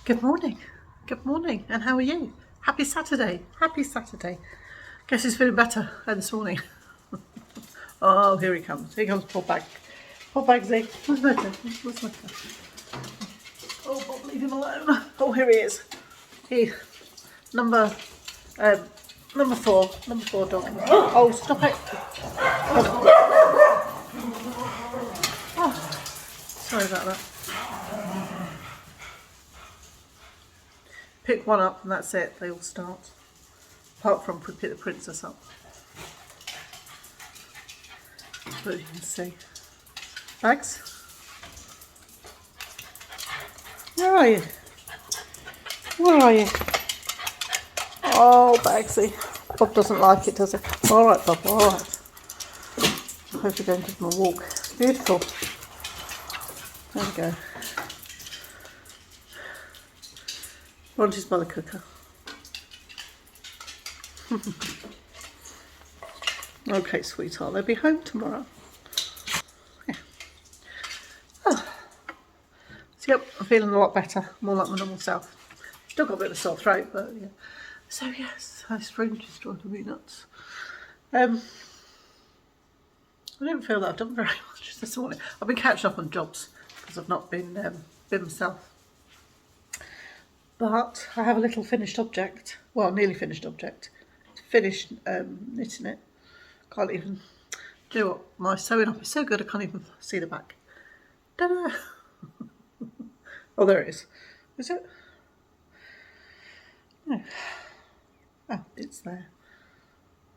Good morning. Good morning. And how are you? Happy Saturday. Happy Saturday. Guess he's feeling better this morning. Oh, here he comes. Here comes poor Bag. Poor Bagsy. Where's Motor? Where's Motor? Oh, Bob, leave him alone. Oh, here he is. He, number 4. Number 4 dog. Oh, stop it. Oh, sorry about that. Pick one up and that's it. They all start. Apart from pick the princess up. But you can see. Bags? Where are you? Where are you? Oh, Bagsy. Bob doesn't like it, does he? Alright, Bob, alright. I hope you're going to give him a walk. It's beautiful. There we go. Ronty's by the cooker. Okay, sweetheart, they'll be home tomorrow. Yeah. Oh. So, yep, I'm feeling a lot better, more like my normal self. Still got a bit of a sore throat, but yeah. So yes, this room just driving me nuts. I don't feel that I've done very much this morning. I've been catching up on jobs because I've not been myself. But I have a little finished object, well, nearly finished object. Finished knitting it. Can't even, do you know what, my sewing up is so good I can't even see the back. Ta-da! Oh, there it is. Is it? No. Oh, it's there.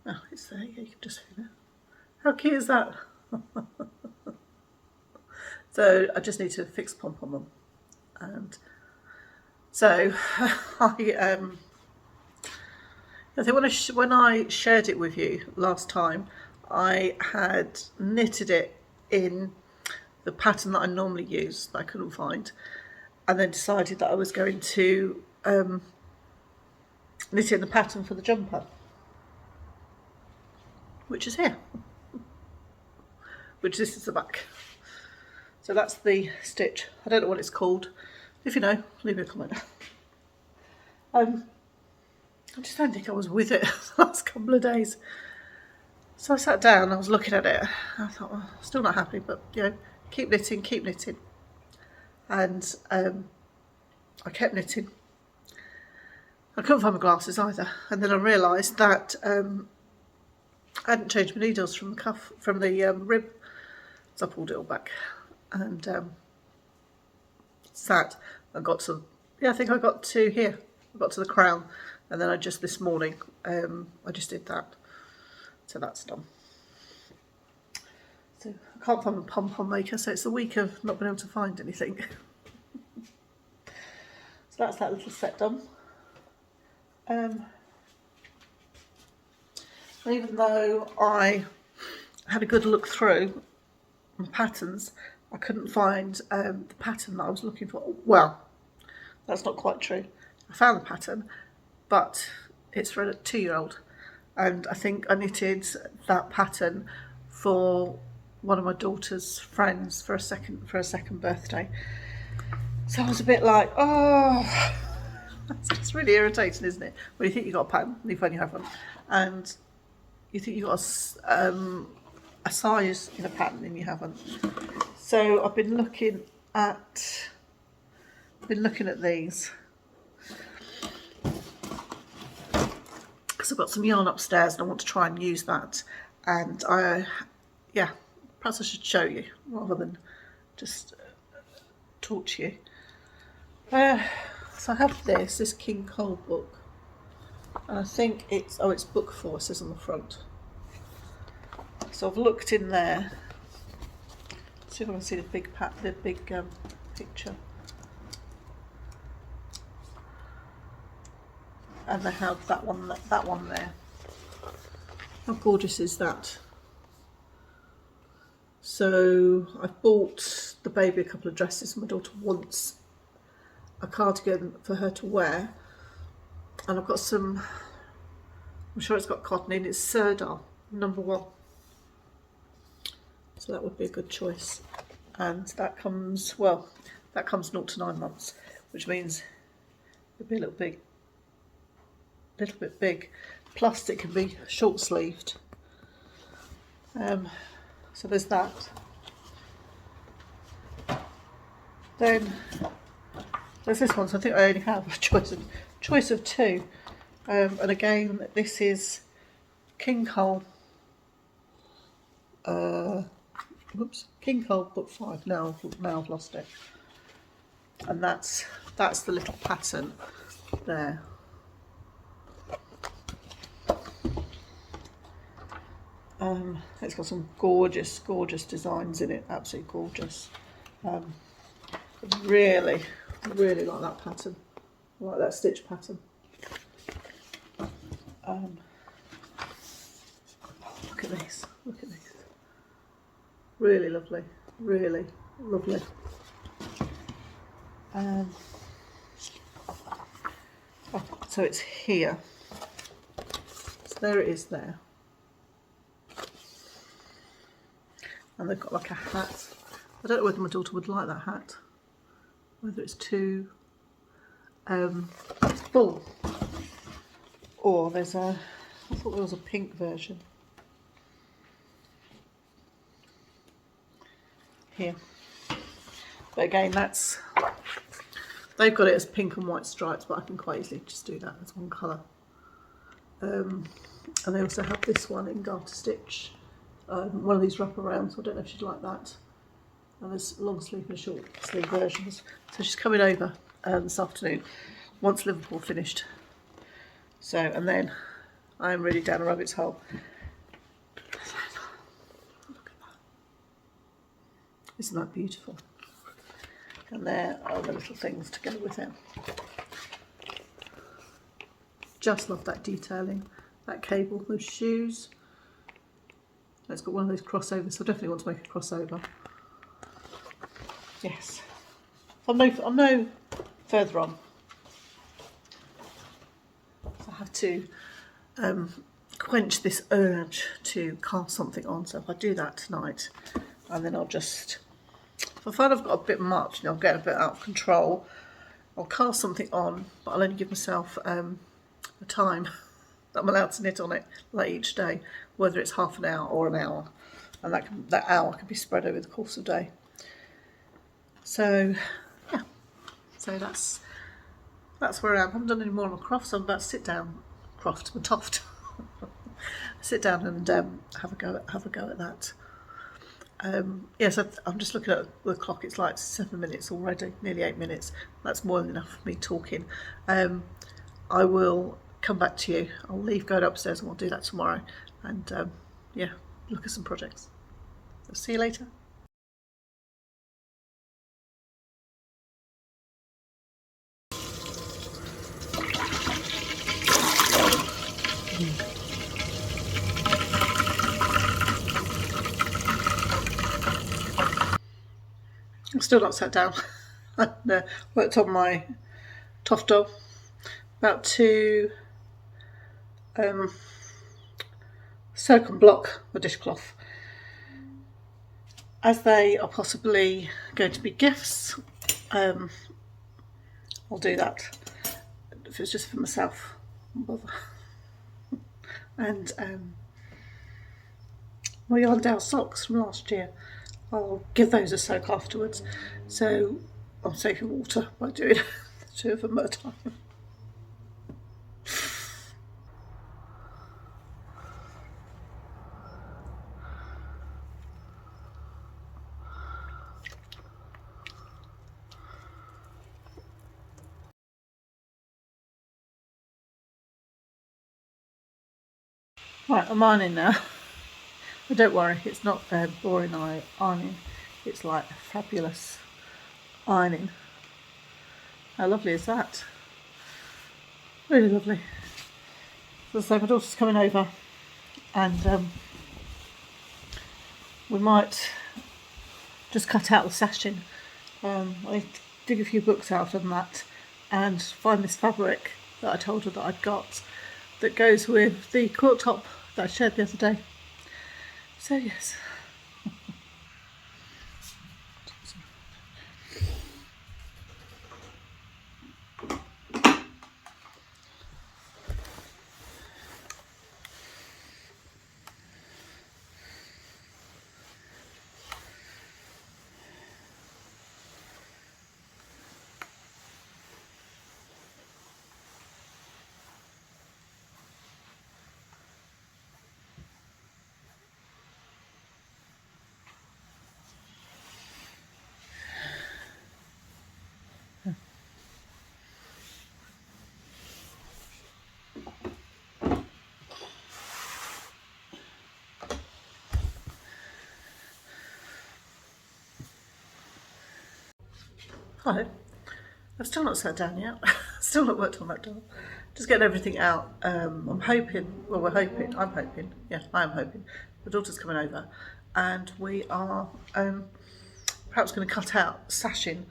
Oh, it's there, yeah, you can just feel it. How cute is that? So I just need to fix pom-pom. And so I think when I shared it with you last time, I had knitted it in the pattern that I normally use that I couldn't find, and then decided that I was going to knit in the pattern for the jumper, which is here, which this is the back. So that's the stitch. I don't know what it's called. If you know, leave me a comment. I just don't think I was with it the last couple of days. So I sat down, I was looking at it, I thought, well, still not happy, but you know, keep knitting, keep knitting. And I kept knitting. I couldn't find my glasses either, and then I realised that I hadn't changed my needles from the cuff, from the rib, so I pulled it all back and sat and got to, yeah, I think I got to here, I got to the crown, and then I just this morning I just did that, so that's done. So I can't find my pom-pom maker, so it's a week of not being able to find anything. So that's that little set done. And even though I had a good look through my patterns, I couldn't find the pattern that I was looking for. Well, that's not quite true. I found the pattern, but it's for a 2-year-old, and I think I knitted that pattern for one of my daughter's friends for a second birthday. So I was a bit like, oh, that's just really irritating, isn't it? When you think you've got a pattern, and you find you haven't, and you think you've got a size in a pattern and you haven't. So I've been looking at these because I've got some yarn upstairs and I want to try and use that. And yeah, perhaps I should show you rather than just talk to you. So I have this King Cole book, and I think it's book 4, it says on the front. So I've looked in there. See if I can see the big picture. And they have that one there. How gorgeous is that? So I've bought the baby a couple of dresses. My daughter wants a cardigan for her to wear, and I've got some, I'm sure it's got cotton in, it's Sirdar number 1. So that would be a good choice. And that comes 0 to 9 months, which means It'd be a little bit big. Plus it can be short sleeved. So there's that. Then there's this one. So I think I only have a choice of two. And again, this is King Cole. King Cole Book 5. Now I've lost it. And that's the little pattern there. It's got some gorgeous designs in it. Absolutely gorgeous. Really like that pattern. I like that stitch pattern. Look at this. Really lovely. So it's here. So there it is there. And they've got like a hat. I don't know whether my daughter would like that hat. Whether it's too full. Or there's I thought there was a pink version. Here. But again, they've got it as pink and white stripes, but I can quite easily just do that as one colour. And they also have this one in garter stitch. One of these wraparounds. I don't know if she'd like that. And there's long sleeve and short sleeve versions. So she's coming over this afternoon once Liverpool finished. So, and then I'm really down a rabbit's hole. Look at that. Isn't that beautiful? And there are the little things to go with it. Just love that detailing. That cable, those shoes. It's got one of those crossovers, so I definitely want to make a crossover. Yes. I'm no further on. So I have to quench this urge to cast something on. So if I do that tonight, and then I'll just, if I find I've got a bit much and I'll get a bit out of control, I'll cast something on, but I'll only give myself a time that I'm allowed to knit on it, like each day, whether it's half an hour or an hour, and that hour can be spread over the course of the day. So yeah, so that's where I am. I haven't done any more of my crofts. I'm about to sit down, sit down and have a go at that. Yes, I'm just looking at the clock. It's like 7 minutes already, nearly 8 minutes. That's more than enough for me talking. I will come back to you. I'll leave, go upstairs, and we'll do that tomorrow. And yeah, look at some projects. I'll see you later. I'm still not sat down. I worked on my Tofto, about to circumlock the dishcloth, as they are possibly going to be gifts. I'll do that. If it's just for myself, I'll bother. And my Yarndale socks from last year, I'll give those a soak afterwards. So I'm saving water by doing 2 of them at a time. Right, I'm ironing now. But don't worry, it's not boring ironing. It's like fabulous ironing. How lovely is that? Really lovely. So my daughter's coming over, and we might just cut out the sashing. I dig a few books out of that and find this fabric that I told her that I'd got that goes with the quilt top that I shared the other day. So yes. Hello. I've still not sat down yet. Still not worked on that doll. Just getting everything out. I'm hoping, well we're hoping, I'm hoping, yeah, I am hoping. My daughter's coming over and we are perhaps going to cut out sashing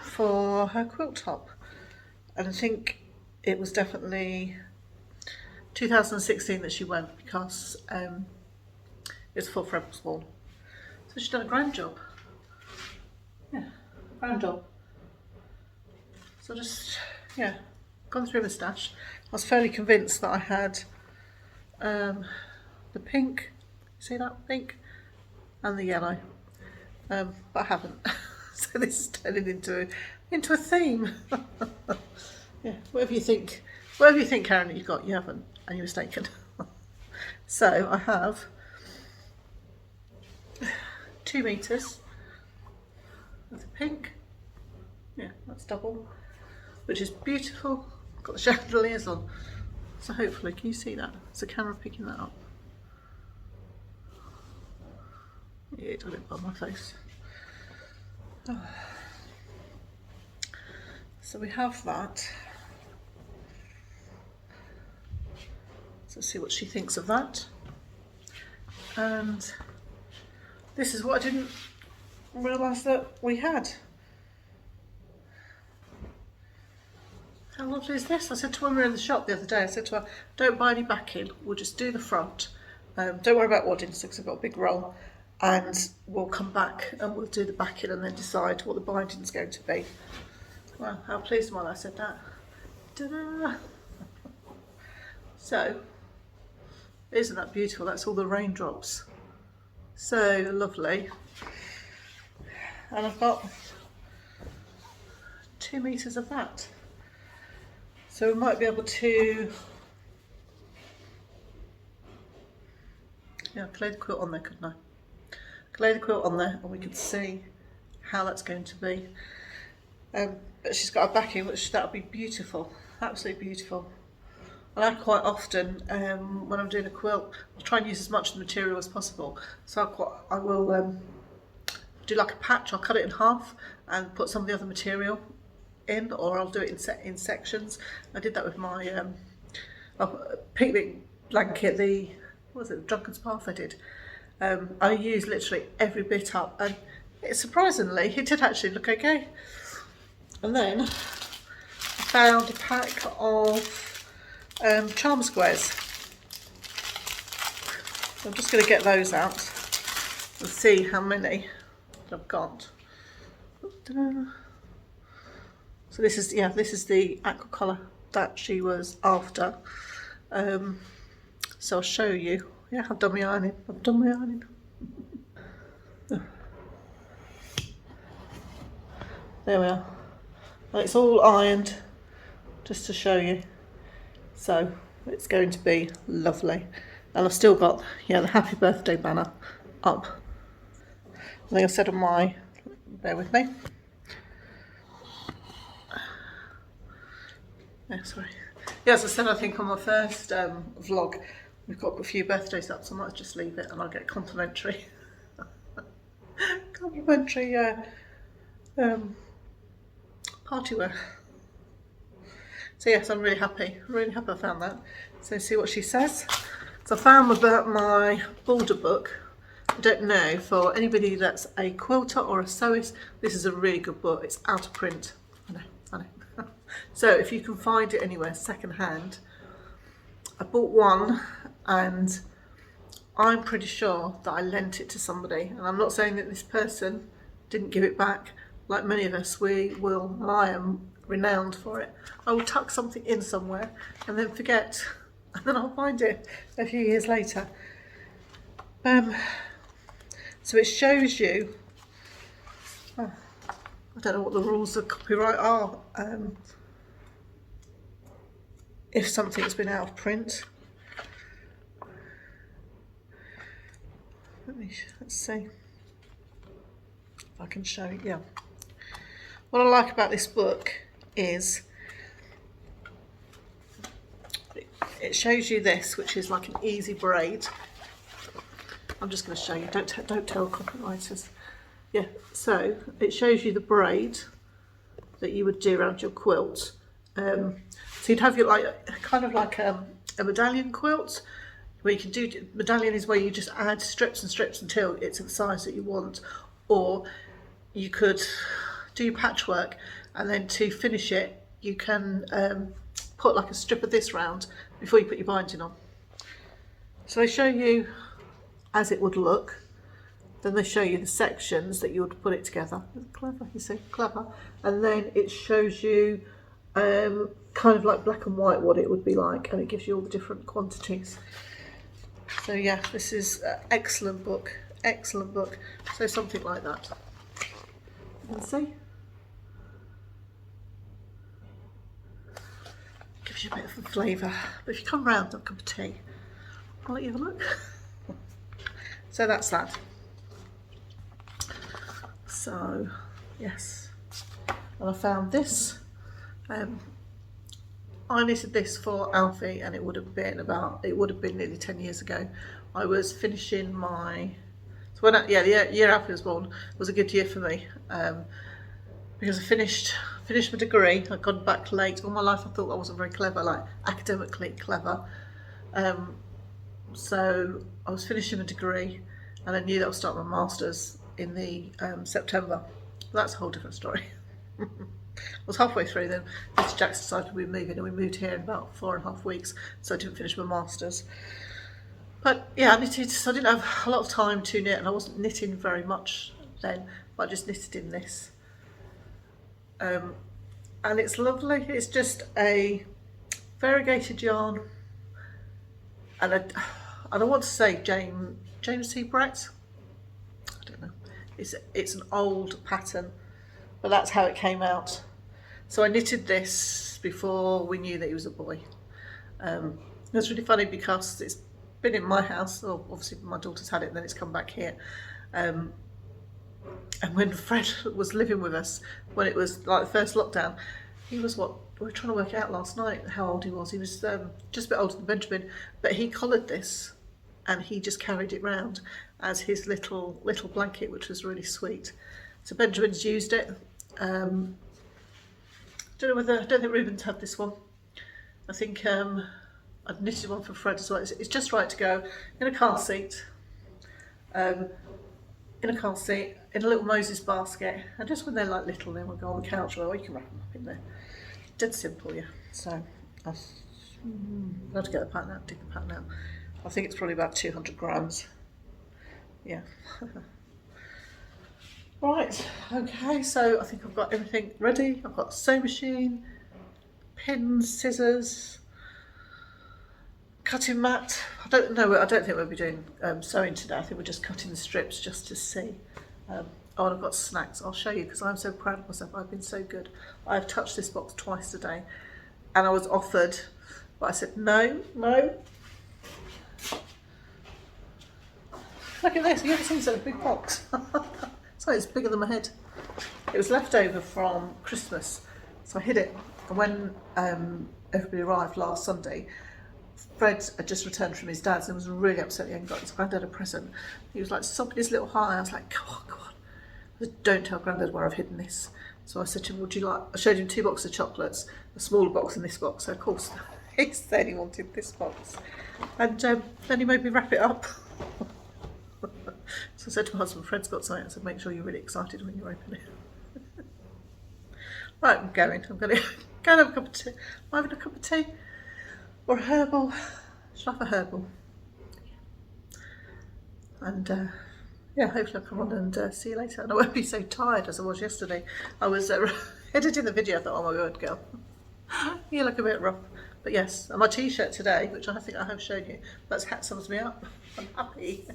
for her quilt top. And I think it was definitely 2016 that she went because it's for Fred's Ball. So she's done a grand job. Yeah, grand job. So just, yeah, gone through the stash. I was fairly convinced that I had the pink, see that, pink, and the yellow, but I haven't. So this is turning into a theme. Yeah, whatever you think, Karen, that you've got, you haven't, and you're mistaken. So I have 2 meters of the pink. Yeah, that's double, which is beautiful. Got the chandeliers on, so hopefully, can you see that? Is the camera picking that up? Yeah, it got it by my face. Oh. So we have that. So let's see what she thinks of that. And this is what I didn't realise that we had. How lovely is this? I said to her when we were in the shop the other day, I said to her, don't buy any backing, we'll just do the front. Don't worry about waddings because I've got a big roll. And we'll come back and we'll do the backing and then decide what the binding's going to be. Well, how pleased am I that I said that? Ta-da! So, isn't that beautiful? That's all the raindrops. So lovely. And I've got 2 meters of that. So we might be able to, yeah, I could lay the quilt on there, couldn't I? Could lay the quilt on there and we could see how that's going to be. But she's got a backing, which that'll be beautiful, absolutely beautiful. And I quite often, when I'm doing a quilt, I try and use as much of the material as possible. So I will do like a patch. I'll cut it in half and put some of the other material in, or I'll do it in sections. I did that with my picnic blanket. What was it? The Drunkard's Path. I did. I used literally every bit up, and surprisingly, it did actually look okay. And then I found a pack of charm squares. So I'm just going to get those out and see how many I've got. So this is the aqua colour that she was after. So I'll show you. Yeah, I've done my ironing. There we are. And it's all ironed, just to show you. So it's going to be lovely. And I've still got, yeah, the happy birthday banner up. I think I said on my, bear with me. Yeah, sorry. Yeah, as I said, I think on my first vlog, we've got a few birthdays up, so I might just leave it and I'll get complimentary party wear. So yes, I'm really happy I found that. So see what she says. So I found about my border book. I don't know, for anybody that's a quilter or a sewist, this is a really good book. It's out of print. I know. So if you can find it anywhere second hand, I bought one and I'm pretty sure that I lent it to somebody, and I'm not saying that this person didn't give it back. Like many of us, we will, and I am renowned for it. I will tuck something in somewhere and then forget, and then I'll find it a few years later. So it shows you, I don't know what the rules of copyright are, if something's been out of print. Let's see if I can show you. Yeah. What I like about this book is it shows you this, which is like an easy braid. I'm just going to show you. Don't tell copywriters. yeah, so it shows you the braid that you would do around your quilt. So you'd have your kind of like a medallion quilt, where you can do medallion is where you just add strips and strips until it's the size that you want, or you could do your patchwork, and then to finish it you can put like a strip of this round before you put your binding on. So they show you as it would look, then they show you the sections that you would put it together. Clever, you see, clever. And then it shows you kind of like black and white what it would be like, and it gives you all the different quantities. So yeah, this is an excellent book, excellent book. So something like that. You can see. Gives you a bit of a flavour. But if you come round, have a cup of tea, I'll let you have a look. So that's that. So yes, and I found this. I knitted this for Alfie, and it would have been nearly 10 years ago. I was finishing my, so when the year Alfie was born was a good year for me, because I finished my degree. I'd gone back late. All my life I thought I wasn't very clever, like academically clever. So I was finishing my degree, and I knew that I was starting my masters in the September. That's a whole different story. I was halfway through then. Mr. Jackson decided we were moving, and we moved here in about 4.5 weeks, so I didn't finish my masters. But yeah, I knitted, so I didn't have a lot of time to knit, and I wasn't knitting very much then, but I just knitted in this. And it's lovely. It's just a variegated yarn, and I want to say James C. Brett. I don't know. It's an old pattern, but that's how it came out. So I knitted this before we knew that he was a boy. It was really funny because it's been in my house, or obviously my daughter's had it and then it's come back here. And when Fred was living with us, when it was like the first lockdown, he was we were trying to work out last night how old he was. He was just a bit older than Benjamin, but he collared this and he just carried it round as his little blanket, which was really sweet. So Benjamin's used it. I don't think Ruben's had this one. I think I've knitted one for Fred as well. It's just right to go in a car seat, in a little Moses basket, and just when they're like little, then we'll go on the couch, or you can wrap them up in there. Dead simple, yeah. So I've got to get the pattern out, dig the pattern out. I think it's probably about 200 grams. Yeah. Right, okay, so I think I've got everything ready. I've got a sewing machine, pins, scissors, cutting mat. I don't think we'll be doing sewing today. I think we're just cutting the strips just to see. Oh, and I've got snacks. I'll show you because I'm so proud of myself. I've been so good. I've touched this box twice today, and I was offered, but I said no. Look at this. You ever seen such a big box? So it's bigger than my head. It was left over from Christmas, so I hid it. And when everybody arrived last Sunday, Fred had just returned from his dad's and was really upset he hadn't got his granddad a present. He was like sobbing his little heart. I was like, come on. I said, don't tell Grandad where I've hidden this. So I said to him, would you like, I showed him 2 boxes of chocolates, a smaller box and this box. So of course, he said he wanted this box. And then he made me wrap it up. So I said to my husband, Fred's got something. I said, make sure you're really excited when you open it. Right, I'm going to go and have a cup of tea. Am I having a cup of tea? Or a herbal? Should I have a herbal? And yeah, hopefully I'll come on and see you later. And I won't be so tired as I was yesterday. I was editing the video. I thought, oh my god, girl, you look a bit rough. But yes, and my t-shirt today, which I think I have shown you, that's hat sums me up. I'm happy.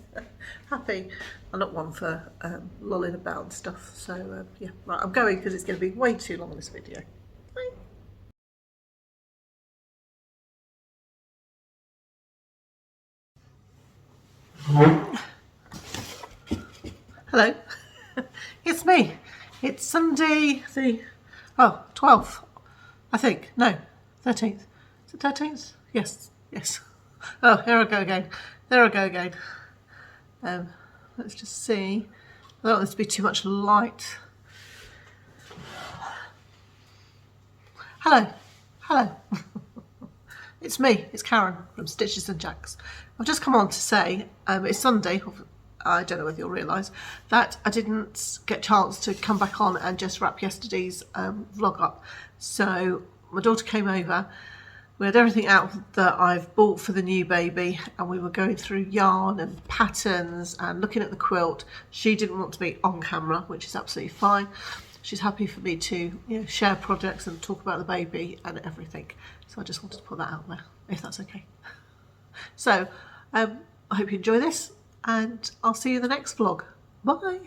Happy. I'm not one for lolling about and stuff. So yeah, right, I'm going because it's going to be way too long, this video. Bye. Hello, it's me. It's Sunday the 12th, I think. No, 13th. Is it 13th? Yes. Oh, here I go again. There I go again. Let's just see. I don't want this to be too much light. Hello, hello. It's me, it's Karen from Stitches and Jacks. I've just come on to say it's Sunday. I don't know whether you'll realise that I didn't get a chance to come back on and just wrap yesterday's vlog up. So my daughter came over. We had everything out that I've bought for the new baby, and we were going through yarn and patterns and looking at the quilt. She didn't want to be on camera, which is absolutely fine. She's happy for me to share projects and talk about the baby and everything. So I just wanted to put that out there, if that's okay. So I hope you enjoy this, and I'll see you in the next vlog. Bye.